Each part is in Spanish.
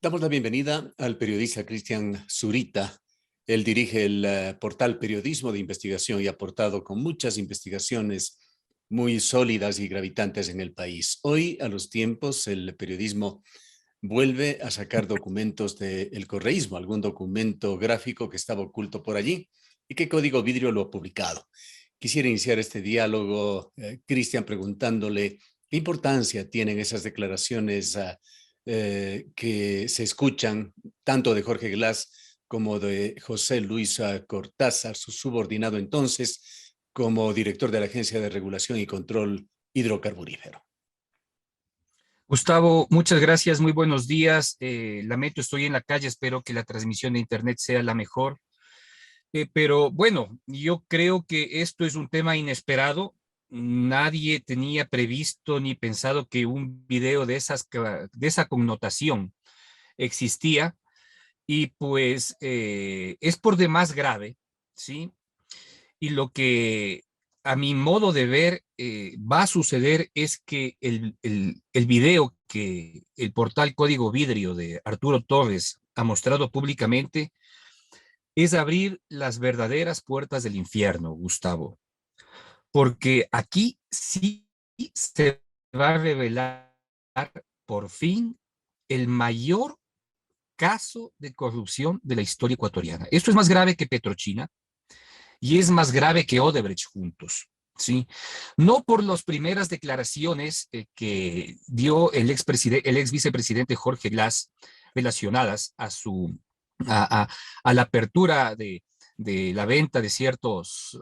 Damos la bienvenida al periodista Cristian Zurita. Él dirige el portal Periodismo de Investigación y ha aportado con muchas investigaciones muy sólidas y gravitantes en el país. Hoy, a los tiempos, el periodismo vuelve a sacar documentos del correísmo, algún documento gráfico que estaba oculto por allí y que Código Vidrio lo ha publicado. Quisiera iniciar este diálogo, Cristian, preguntándole qué importancia tienen esas declaraciones que se escuchan tanto de Jorge Glass como de José Luis Cortázar, su subordinado entonces, como director de la Agencia de Regulación y Control Hidrocarburífero. Gustavo, muchas gracias, muy buenos días. Lamento, estoy en la calle, espero que la transmisión de internet sea la mejor. Pero bueno, yo creo que esto es un tema inesperado. Nadie tenía previsto ni pensado que un video de esa connotación existía y pues es por demás grave, ¿sí? Y lo que a mi modo de ver va a suceder es que el video que el portal Código Vidrio de Arturo Torres ha mostrado públicamente es abrir las verdaderas puertas del infierno, Gustavo, porque aquí sí se va a revelar por fin el mayor caso de corrupción de la historia ecuatoriana. Esto es más grave que Petrochina y es más grave que Odebrecht juntos. ¿Sí? No por las primeras declaraciones que dio el ex vicepresidente Jorge Glass relacionadas a la apertura de la venta de ciertos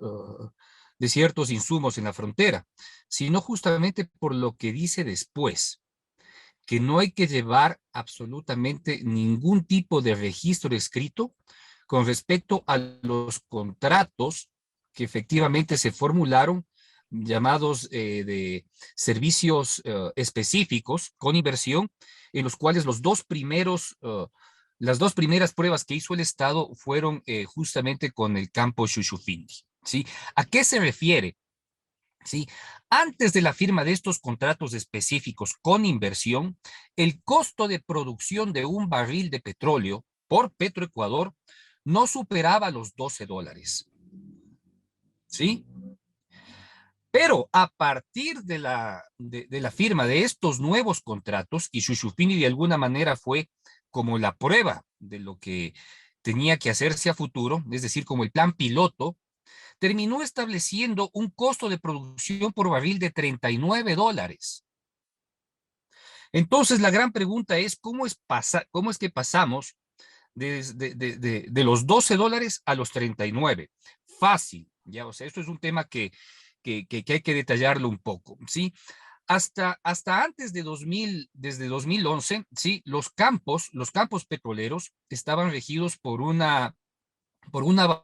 insumos en la frontera, sino justamente por lo que dice después, que no hay que llevar absolutamente ningún tipo de registro escrito con respecto a los contratos que efectivamente se formularon llamados de servicios específicos con inversión, en los cuales las dos primeras pruebas que hizo el Estado fueron justamente con el campo Shushufindi. ¿Sí? ¿A qué se refiere? ¿Sí? Antes de la firma de estos contratos específicos con inversión, el costo de producción de un barril de petróleo por Petroecuador no superaba los $12. ¿Sí? Pero a partir de la firma de estos nuevos contratos, y Shushufindi de alguna manera fue como la prueba de lo que tenía que hacerse a futuro, es decir, como el plan piloto, terminó estableciendo un costo de producción por barril de $39. Entonces, la gran pregunta es, ¿cómo es que pasamos de los $12 a los 39? Fácil, ya, o sea, esto es un tema que hay que detallarlo un poco, ¿sí? Hasta antes de desde 2011, ¿sí? Los campos petroleros estaban regidos por una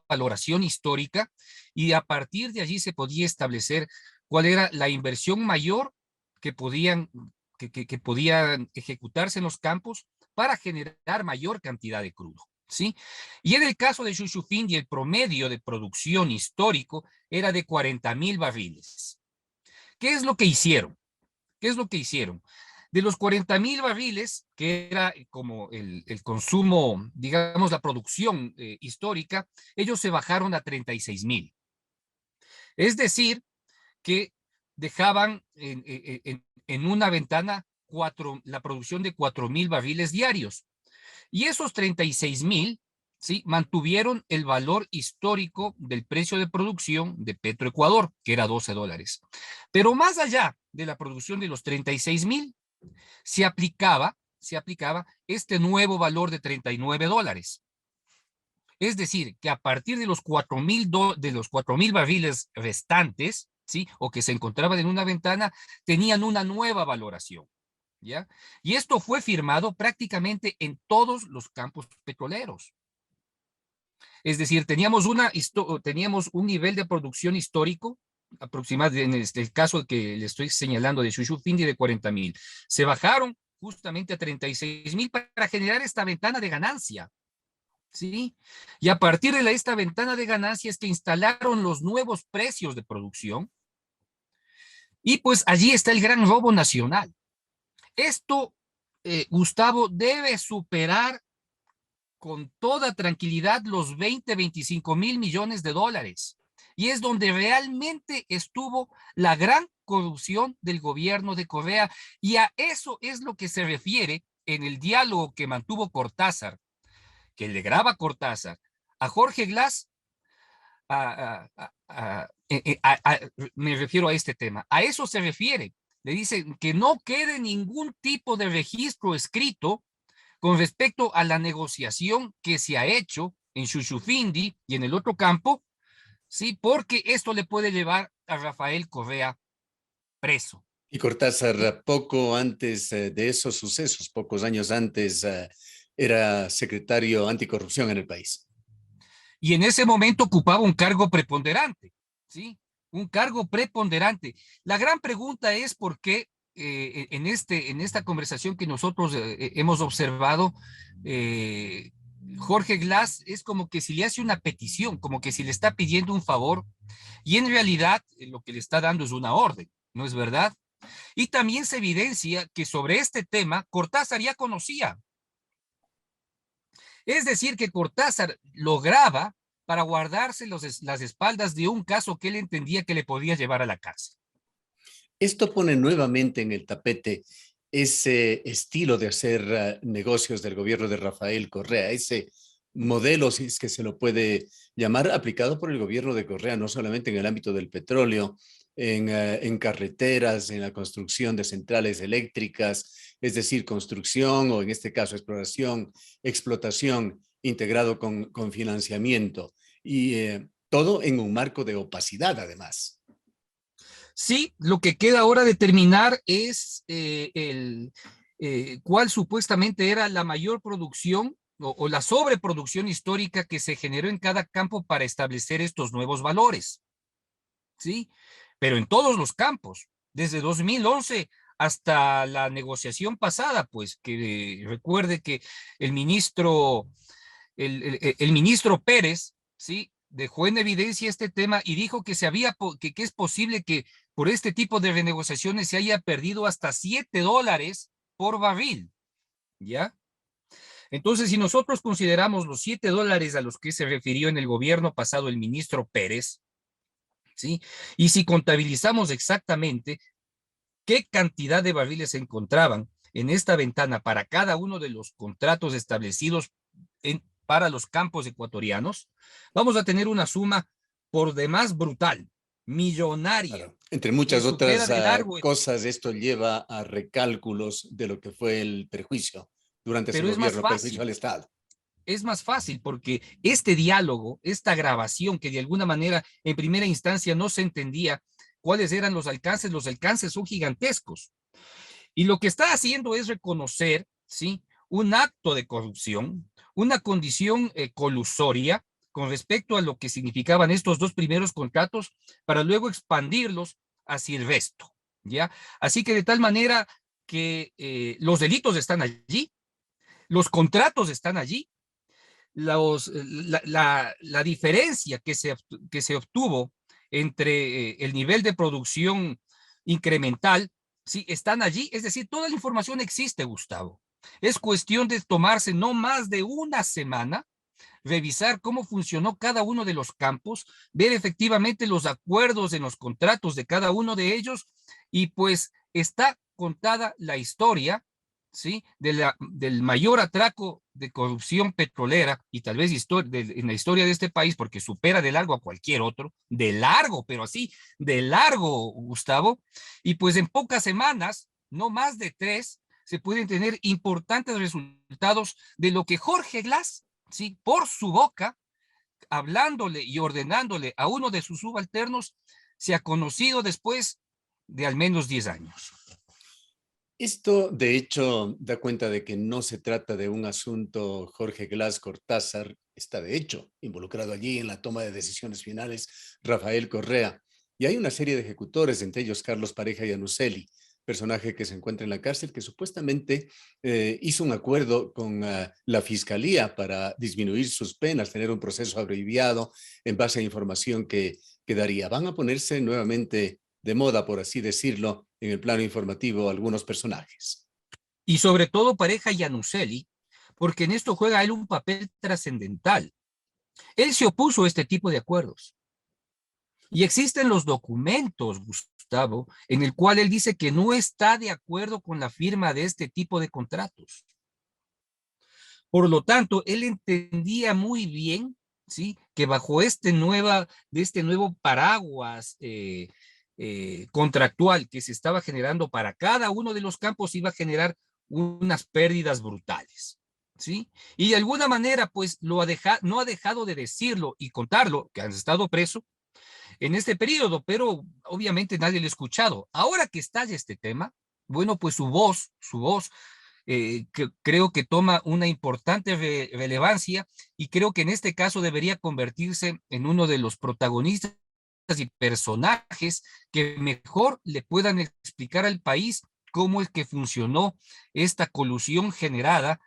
valoración histórica y a partir de allí se podía establecer cuál era la inversión mayor que podían ejecutarse en los campos para generar mayor cantidad de crudo. ¿Sí? Y en el caso de Shushufindi, el promedio de producción histórico era de 40,000 barriles. ¿Qué es lo que hicieron? ¿Qué es lo que hicieron? De los 40,000 barriles, que era como el consumo, digamos, la producción histórica, ellos se bajaron a 36,000. Es decir, que dejaban en una ventana la producción de 4,000 barriles diarios. Y esos 36,000, ¿sí? Mantuvieron el valor histórico del precio de producción de Petroecuador, que era $12. Pero más allá de la producción de los 36,000, se aplicaba este nuevo valor de $39. Es decir, que a partir de los 4,000 barriles restantes, ¿sí? O que se encontraban en una ventana, tenían una nueva valoración, ¿ya? Y esto fue firmado prácticamente en todos los campos petroleros. Es decir, teníamos un nivel de producción histórico aproximadamente, en el caso que le estoy señalando de Shushufindi, de 40,000. Se bajaron justamente a 36,000 para generar esta ventana de ganancia. ¿Sí? Y a partir de esta ventana de ganancias que instalaron los nuevos precios de producción, y pues allí está el gran robo nacional. Esto Gustavo, debe superar con toda tranquilidad los 20, 25 mil millones de dólares. Y es donde realmente estuvo la gran corrupción del gobierno de Correa. Y a eso es lo que se refiere en el diálogo que mantuvo Cortázar, que le graba Cortázar a Jorge Glass. Me refiero a este tema. A eso se refiere. Le dice que no quede ningún tipo de registro escrito con respecto a la negociación que se ha hecho en Shushufindi y en el otro campo, sí, porque esto le puede llevar a Rafael Correa preso. Y Cortázar, poco antes de esos sucesos, pocos años antes, era secretario anticorrupción en el país. Y en ese momento ocupaba un cargo preponderante, ¿sí? Un cargo preponderante. La gran pregunta es por qué en esta conversación que nosotros hemos observado, Jorge Glass es como que si le hace una petición, como que si le está pidiendo un favor, y en realidad lo que le está dando es una orden, ¿no es verdad? Y también se evidencia que sobre este tema Cortázar ya conocía. Es decir, que Cortázar lograba para guardarse las espaldas de un caso que él entendía que le podía llevar a la cárcel. Esto pone nuevamente en el tapete ese estilo de hacer negocios del gobierno de Rafael Correa, ese modelo, si es que se lo puede llamar, aplicado por el gobierno de Correa, no solamente en el ámbito del petróleo, en carreteras, en la construcción de centrales eléctricas, es decir, construcción o en este caso exploración, explotación integrado con financiamiento y todo en un marco de opacidad además. Sí, lo que queda ahora determinar es cuál supuestamente era la mayor producción o la sobreproducción histórica que se generó en cada campo para establecer estos nuevos valores, ¿sí? Pero en todos los campos, desde 2011 hasta la negociación pasada, pues que recuerde que el ministro, el ministro Pérez, ¿sí? Dejó en evidencia este tema y dijo que, que es posible que por este tipo de renegociaciones se haya perdido hasta $7 por barril, ¿ya? Entonces, si nosotros consideramos los $7 a los que se refirió en el gobierno pasado el ministro Pérez, ¿sí? Y si contabilizamos exactamente qué cantidad de barriles se encontraban en esta ventana para cada uno de los contratos establecidos para los campos ecuatorianos, vamos a tener una suma por demás brutal, millonaria, Claro. Entre que muchas supera otras de largo, cosas, esto lleva a recálculos de lo que fue el perjuicio durante ese pero gobierno, perjuicio al Estado. es más fácil porque este diálogo, esta grabación que de alguna manera en primera instancia no se entendía cuáles eran los alcances son gigantescos. Y lo que está haciendo es reconocer, ¿sí? Un acto de corrupción, una condición colusoria con respecto a lo que significaban estos dos primeros contratos para luego expandirlos hacia el resto, ¿ya? Así que de tal manera que los delitos están allí, los contratos están allí, la diferencia que se obtuvo entre el nivel de producción incremental, sí, están allí. Es decir, toda la información existe, Gustavo. Es cuestión de tomarse no más de una semana, revisar cómo funcionó cada uno de los campos, ver efectivamente los acuerdos en los contratos de cada uno de ellos y pues está contada la historia, ¿sí? Del mayor atraco de corrupción petrolera y tal vez en la historia de este país, porque supera de largo a cualquier otro, de largo, pero así, de largo, Gustavo, y pues en pocas semanas, no más de 3, se pueden tener importantes resultados de lo que Jorge Glass, ¿sí? Por su boca, hablándole y ordenándole a uno de sus subalternos, se ha conocido después de al menos 10 años. Esto, de hecho, da cuenta de que no se trata de un asunto Jorge Glass Cortázar, está de hecho involucrado allí en la toma de decisiones finales Rafael Correa. Y hay una serie de ejecutores, entre ellos Carlos Pareja y Anuseli, personaje que se encuentra en la cárcel, que supuestamente hizo un acuerdo con la fiscalía para disminuir sus penas, tener un proceso abreviado en base a información que daría. Van a ponerse nuevamente de moda, por así decirlo, en el plano informativo algunos personajes. y sobre todo pareja Iannuzzi, porque en esto juega él un papel trascendental. Él se opuso a este tipo de acuerdos. Y existen los documentos, Gustavo, en el cual él dice que no está de acuerdo con la firma de este tipo de contratos. Por lo tanto, él entendía muy bien, ¿sí?, que bajo de este nuevo paraguas contractual que se estaba generando para cada uno de los campos iba a generar unas pérdidas brutales, ¿sí? Y de alguna manera, pues, no ha dejado de decirlo y contarlo, que han estado preso en este periodo, pero obviamente nadie lo ha escuchado. Ahora que estalla este tema, bueno, pues su voz que creo que toma una importante relevancia y creo que en este caso debería convertirse en uno de los protagonistas y personajes que mejor le puedan explicar al país cómo es que funcionó esta colusión generada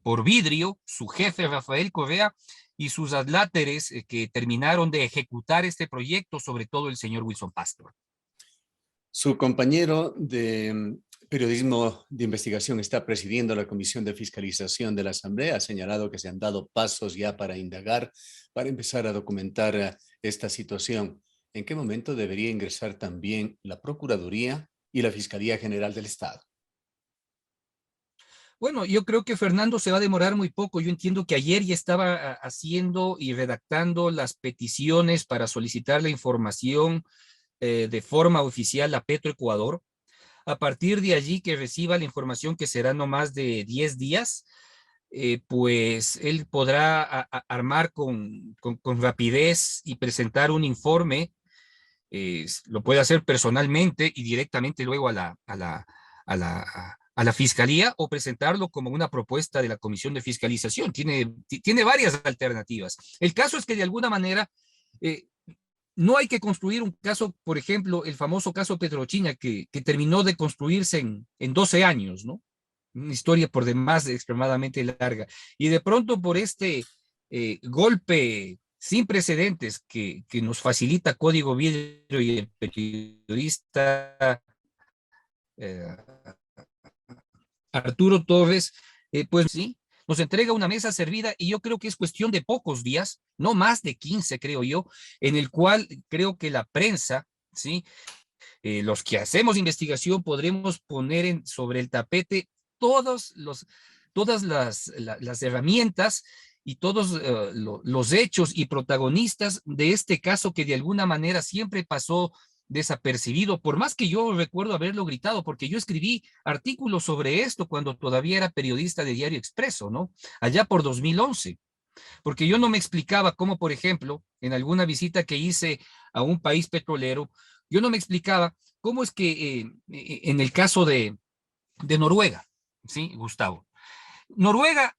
por Vidrio, su jefe Rafael Correa y sus adláteres que terminaron de ejecutar este proyecto, sobre todo el señor Wilson Pastor. Su compañero de periodismo de investigación está presidiendo la Comisión de Fiscalización de la Asamblea. Ha señalado que se han dado pasos ya para indagar, para empezar a documentar esta situación. ¿En qué momento debería ingresar también la Procuraduría y la Fiscalía General del Estado? Bueno, yo creo que Fernando se va a demorar muy poco. Yo entiendo que ayer ya estaba haciendo y redactando las peticiones para solicitar la información de forma oficial a Petroecuador. A partir de allí que reciba la información, que será no más de 10 días, pues él podrá armar con rapidez y presentar un informe. Lo puede hacer personalmente y directamente luego a la fiscalía, o presentarlo como una propuesta de la Comisión de Fiscalización. Tiene varias alternativas. El caso es que de alguna manera eh, no hay que construir un caso, por ejemplo, el famoso caso Petrochina, que terminó de construirse en 12 años, ¿no? Una historia por demás extremadamente larga. Y de pronto por este golpe sin precedentes que nos facilita Código Vidrio y el periodista eh, Arturo Torres, pues sí, nos entrega una mesa servida y yo creo que es cuestión de pocos días, no más de 15, creo yo, en el cual creo que la prensa, ¿sí? Los que hacemos investigación podremos poner sobre el tapete todos todas las herramientas y todos los hechos y protagonistas de este caso que de alguna manera siempre pasó desapercibido, por más que yo recuerdo haberlo gritado, porque yo escribí artículos sobre esto cuando todavía era periodista de Diario Expreso, ¿no? Allá por 2011, porque yo no me explicaba cómo, por ejemplo, en alguna visita que hice a un país petrolero, yo no me explicaba cómo es que en el caso de Noruega, ¿sí, Gustavo? Noruega,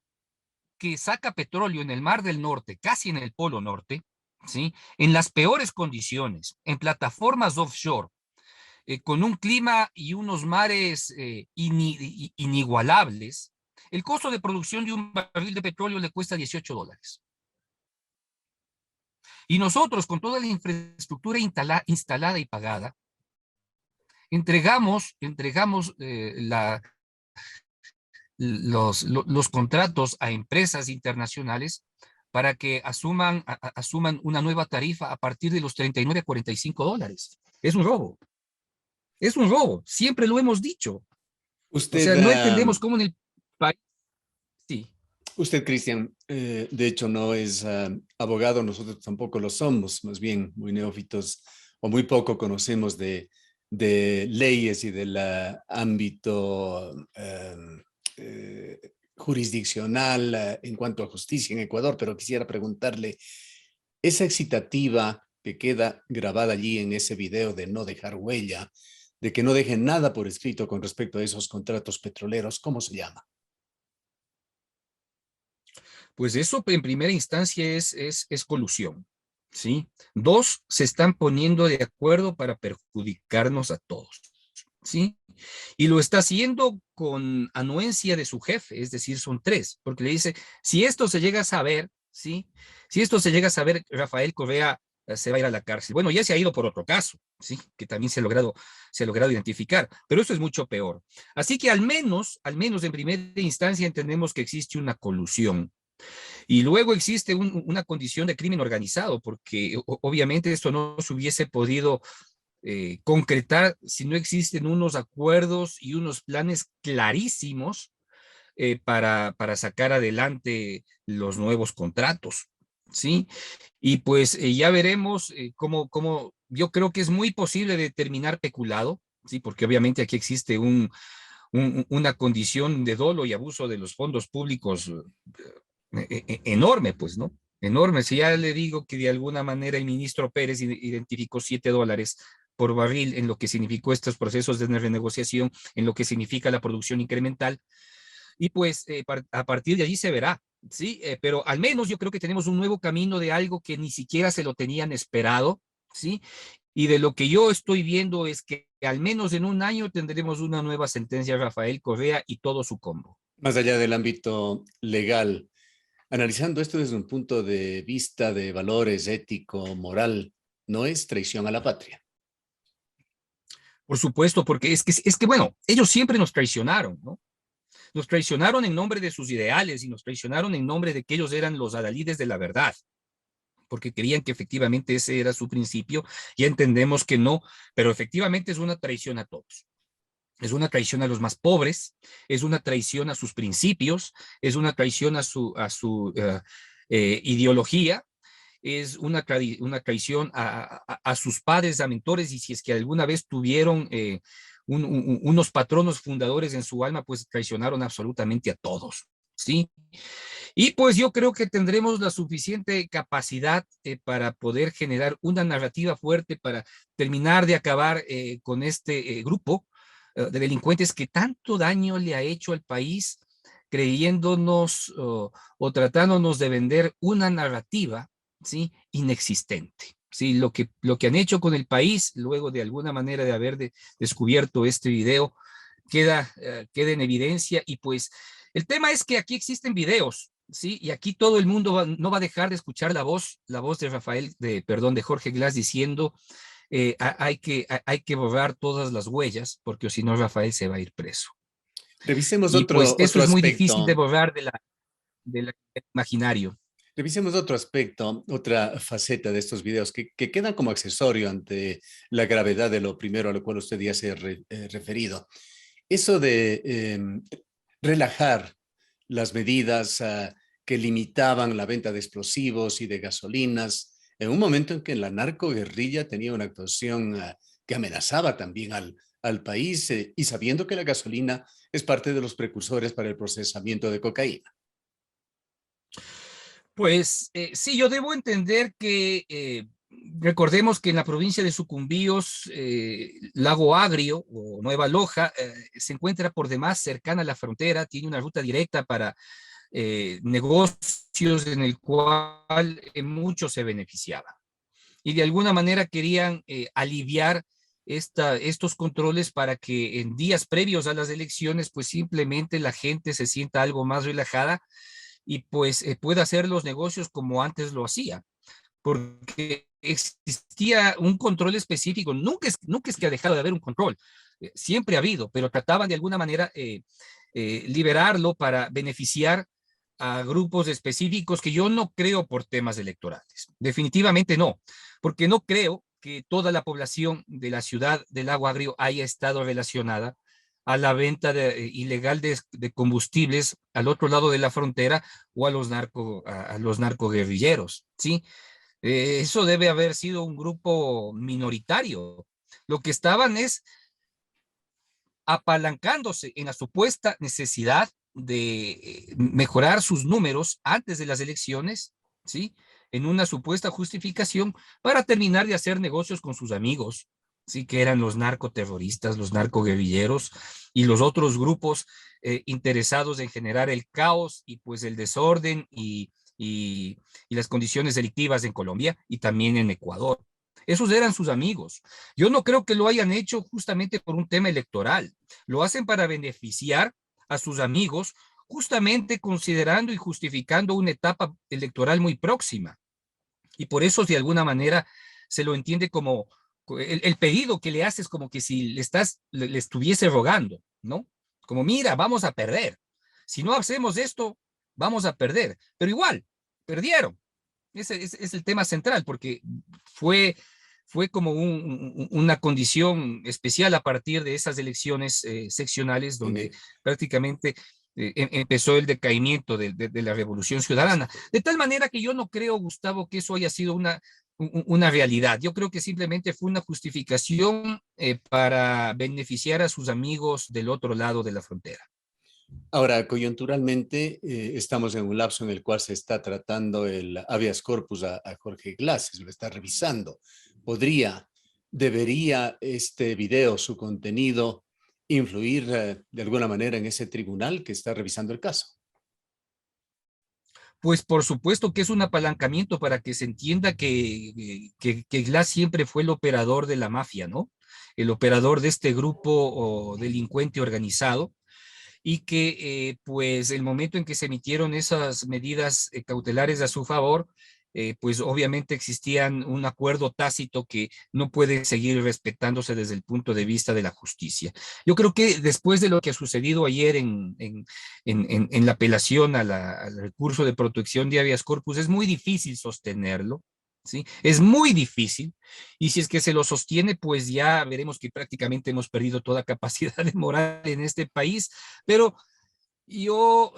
que saca petróleo en el Mar del Norte, casi en el Polo Norte, ¿sí?, en las peores condiciones, en plataformas offshore, con un clima y unos mares inigualables, el costo de producción de un barril de petróleo le cuesta $18. Y nosotros, con toda la infraestructura instalada y pagada, entregamos los contratos a empresas internacionales para que asuman una nueva tarifa a partir de los 39 a $45. Es un robo. Es un robo. Siempre lo hemos dicho. O Usted, sea, no entendemos cómo en el país... Sí. usted, Cristian, de hecho no es abogado, nosotros tampoco lo somos, más bien muy neófitos o muy poco conocemos de leyes y del ámbito jurisdiccional en cuanto a justicia en Ecuador, pero quisiera preguntarle, esa excitativa que queda grabada allí en ese video de no dejar huella, de que no dejen nada por escrito con respecto a esos contratos petroleros, ¿cómo se llama? Pues eso en primera instancia es colusión, ¿sí? Dos, se están poniendo de acuerdo para perjudicarnos a todos, ¿sí? Y lo está haciendo con anuencia de su jefe, es decir, son tres, porque le dice, si esto se llega a saber, ¿sí? Si esto se llega a saber, Rafael Correa se va a ir a la cárcel. Bueno, ya se ha ido por otro caso, ¿sí? Que también se ha logrado identificar, pero eso es mucho peor. Así que al menos en primera instancia entendemos que existe una colusión. Y luego existe una condición de crimen organizado, porque obviamente esto no se hubiese podido concretar si no existen unos acuerdos y unos planes clarísimos para sacar adelante los nuevos contratos, ¿sí? Y pues ya veremos cómo, yo creo que es muy posible determinar peculado, ¿sí? Porque obviamente aquí existe una condición de dolo y abuso de los fondos públicos enorme, pues, ¿no? Enorme. Si ya le digo que de alguna manera el ministro Pérez identificó $7 por barril en lo que significó estos procesos de renegociación, en lo que significa la producción incremental, y pues a partir de allí se verá, ¿sí? Pero al menos yo creo que tenemos un nuevo camino de algo que ni siquiera se lo tenían esperado, ¿sí? Y de lo que yo estoy viendo es que al menos en un año tendremos una nueva sentencia de Rafael Correa y todo su combo. Más allá del ámbito legal, analizando esto desde un punto de vista de valores ético, moral, no es traición a la patria. Por supuesto, porque es que, bueno, ellos siempre nos traicionaron, ¿no? Nos traicionaron en nombre de sus ideales y nos traicionaron en nombre de que ellos eran los adalides de la verdad, porque creían que efectivamente ese era su principio. Ya entendemos que no, pero efectivamente es una traición a todos. Es una traición a los más pobres, es una traición a sus principios, es una traición a su ideología, es una traición a sus padres, a mentores, y si es que alguna vez tuvieron unos patronos fundadores en su alma, pues traicionaron absolutamente a todos, ¿sí? Y pues yo creo que tendremos la suficiente capacidad para poder generar una narrativa fuerte para terminar de acabar con este grupo de delincuentes que tanto daño le ha hecho al país, creyéndonos o tratándonos de vender una narrativa, ¿sí? Inexistente. Sí, lo que han hecho con el país, luego de alguna manera de haber descubierto este video, queda en evidencia. Y pues el tema es que aquí existen videos, ¿sí? Y aquí todo el mundo no va a dejar de escuchar la voz de perdón, de Jorge Glass diciendo hay que borrar todas las huellas, porque si no Rafael se va a ir preso. Revisemos Y pues eso otro es muy difícil de aspecto. borrar del imaginario. Revisemos otro aspecto, otra faceta de estos videos que quedan como accesorio ante la gravedad de lo primero a lo cual usted ya se ha referido. Eso de relajar las medidas que limitaban la venta de explosivos y de gasolinas en un momento en que la narcoguerrilla tenía una actuación que amenazaba también al país y sabiendo que la gasolina es parte de los precursores para el procesamiento de cocaína. Pues sí, yo debo entender que recordemos que en la provincia de Sucumbíos, Lago Agrio o Nueva Loja se encuentra por demás cercana a la frontera, tiene una ruta directa para negocios en el cual muchos se beneficiaban. Y de alguna manera querían aliviar estos controles para que en días previos a las elecciones, pues simplemente la gente se sienta algo más relajada y pues pueda hacer los negocios como antes lo hacía, porque existía un control específico. Nunca es que ha dejado de haber un control, siempre ha habido, pero trataban de alguna manera liberarlo para beneficiar a grupos específicos que yo no creo por temas electorales. Definitivamente no, porque no creo que toda la población de la ciudad del Lago Agrio haya estado relacionada a la venta ilegal de combustibles al otro lado de la frontera o a los narcoguerrilleros, ¿sí? Eso debe haber sido un grupo minoritario. Lo que estaban es apalancándose en la supuesta necesidad de mejorar sus números antes de las elecciones, ¿sí? En una supuesta justificación para terminar de hacer negocios con sus amigos, ¿sí? Que eran los narcoterroristas, los narcoguerrilleros y los otros grupos interesados en generar el caos y pues el desorden y las condiciones delictivas en Colombia y también en Ecuador. Esos eran sus amigos. Yo no creo que lo hayan hecho justamente por un tema electoral. Lo hacen para beneficiar a sus amigos, justamente considerando y justificando una etapa electoral muy próxima. Y por eso, de alguna manera, se lo entiende como el pedido que le haces como que si le estuviese rogando, ¿no? Como, mira, vamos a perder. Si no hacemos esto, vamos a perder. Pero igual, perdieron. Ese es el tema central, porque fue, fue como una condición especial a partir de esas elecciones seccionales En donde el- prácticamente empezó el decaimiento de la Revolución Ciudadana. De tal manera que yo no creo, Gustavo, que eso haya sido una realidad. Yo creo que simplemente fue una justificación para beneficiar a sus amigos del otro lado de la frontera. Ahora, coyunturalmente, estamos en un lapso en el cual se está tratando el habeas corpus a Jorge Glass, se lo está revisando. ¿Podría, debería este video, su contenido, influir de alguna manera en ese tribunal que está revisando el caso? Pues por supuesto que es un apalancamiento para que se entienda que Glass siempre fue el operador de la mafia, ¿no? El operador de este grupo o delincuente organizado y que pues el momento en que se emitieron esas medidas cautelares a su favor, pues obviamente existían un acuerdo tácito que no puede seguir respetándose desde el punto de vista de la justicia. Yo creo que después de lo que ha sucedido ayer en la apelación al recurso de protección de habeas corpus, es muy difícil sostenerlo. ¿Sí? Es muy difícil y si es que se lo sostiene, pues ya veremos que prácticamente hemos perdido toda capacidad de moral en este país, pero yo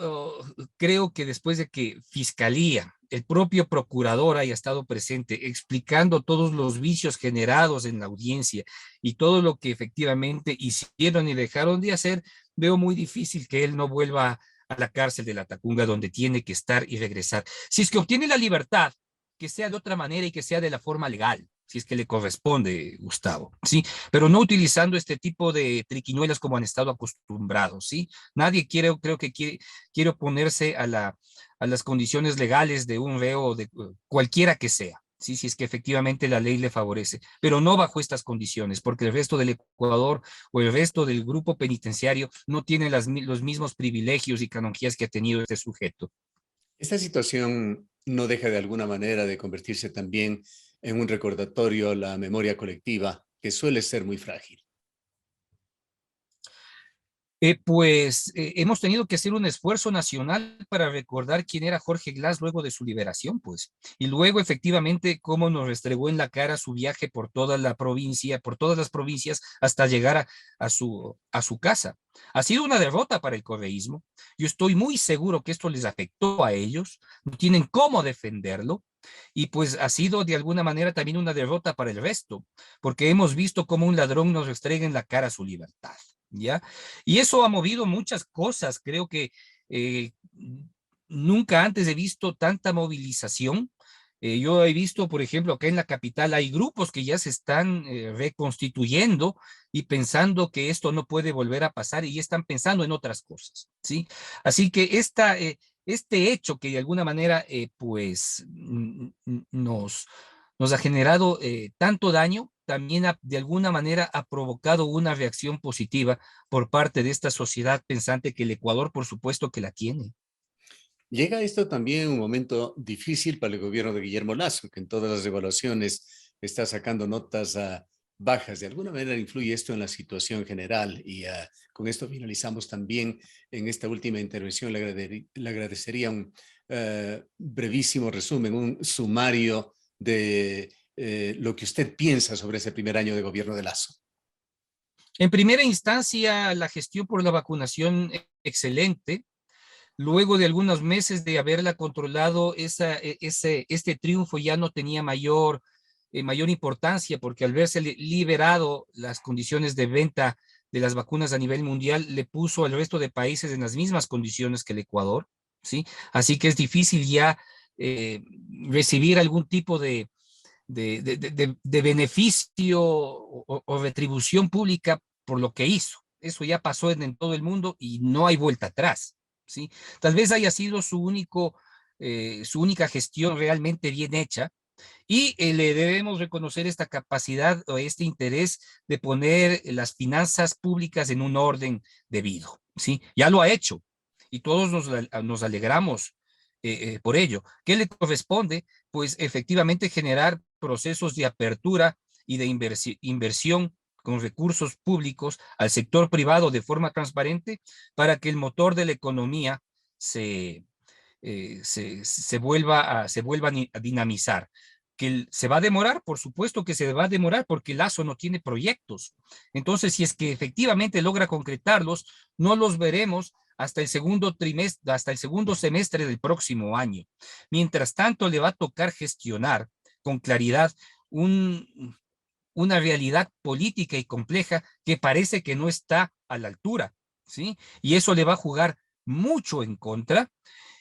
creo que después de que Fiscalía, el propio procurador haya estado presente explicando todos los vicios generados en la audiencia y todo lo que efectivamente hicieron y dejaron de hacer, veo muy difícil que él no vuelva a la cárcel de la Tacunga donde tiene que estar y regresar. Si es que obtiene la libertad, que sea de otra manera y que sea de la forma legal, si es que le corresponde, Gustavo, ¿sí? Pero no utilizando este tipo de triquiñuelas como han estado acostumbrados, ¿sí? Nadie quiere, creo que quiere oponerse a las condiciones legales de un reo, de cualquiera que sea. Sí, si es que efectivamente la ley le favorece, pero no bajo estas condiciones, porque el resto del Ecuador o el resto del grupo penitenciario no tiene los mismos privilegios y canonjías que ha tenido este sujeto. Esta situación no deja de alguna manera de convertirse también en un recordatorio a la memoria colectiva, que suele ser muy frágil. Hemos tenido que hacer un esfuerzo nacional para recordar quién era Jorge Glass luego de su liberación, pues, y luego efectivamente cómo nos restregó en la cara su viaje por toda la provincia, por todas las provincias, hasta llegar a su casa. Ha sido una derrota para el correísmo. Yo estoy muy seguro que esto les afectó a ellos, no tienen cómo defenderlo, y pues ha sido de alguna manera también una derrota para el resto, porque hemos visto cómo un ladrón nos restrega en la cara su libertad. ¿Ya? Y eso ha movido muchas cosas. Creo que eh, nunca antes he visto tanta movilización. Yo he visto, por ejemplo, acá en la capital hay grupos que ya se están reconstituyendo y pensando que esto no puede volver a pasar y ya están pensando en otras cosas, ¿sí? Así que este hecho que de alguna manera pues nos ha generado tanto daño, también de alguna manera ha provocado una reacción positiva por parte de esta sociedad pensante que el Ecuador, por supuesto, que la tiene. Llega esto también un momento difícil para el gobierno de Guillermo Lasso, que en todas las evaluaciones está sacando notas bajas. De alguna manera influye esto en la situación general y con esto finalizamos también en esta última intervención. Le agradecería un brevísimo resumen, un sumario de lo que usted piensa sobre ese primer año de gobierno de Lasso. En primera instancia, la gestión por la vacunación excelente. Luego de algunos meses de haberla controlado, este triunfo ya no tenía mayor importancia porque al verse liberado las condiciones de venta de las vacunas a nivel mundial, le puso al resto de países en las mismas condiciones que el Ecuador, ¿sí? Así que es difícil ya eh, recibir algún tipo de beneficio o retribución pública por lo que hizo. Eso ya pasó en todo el mundo y no hay vuelta atrás. ¿Sí? Tal vez haya sido su única gestión realmente bien hecha y le debemos reconocer esta capacidad o este interés de poner las finanzas públicas en un orden debido. ¿Sí? Ya lo ha hecho y todos nos alegramos por ello. ¿Qué le corresponde? Pues efectivamente generar procesos de apertura y de inversión con recursos públicos al sector privado de forma transparente para que el motor de la economía se vuelva a dinamizar. Que se va a demorar, por supuesto que se va a demorar porque Lazo no tiene proyectos. Entonces, si es que efectivamente logra concretarlos, no los veremos hasta el segundo trimestre, hasta el segundo semestre del próximo año. Mientras tanto, le va a tocar gestionar con claridad una realidad política y compleja que parece que no está a la altura, ¿sí? Y eso le va a jugar mucho en contra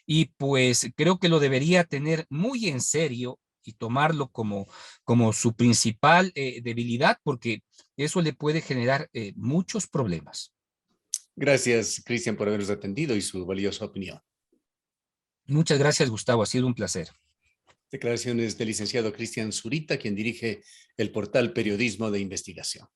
y pues creo que lo debería tener muy en serio y tomarlo como su principal debilidad porque eso le puede generar muchos problemas. Gracias, Cristian, por habernos atendido y su valiosa opinión. Muchas gracias, Gustavo. Ha sido un placer. Declaraciones del licenciado Cristian Zurita, quien dirige el portal Periodismo de Investigación.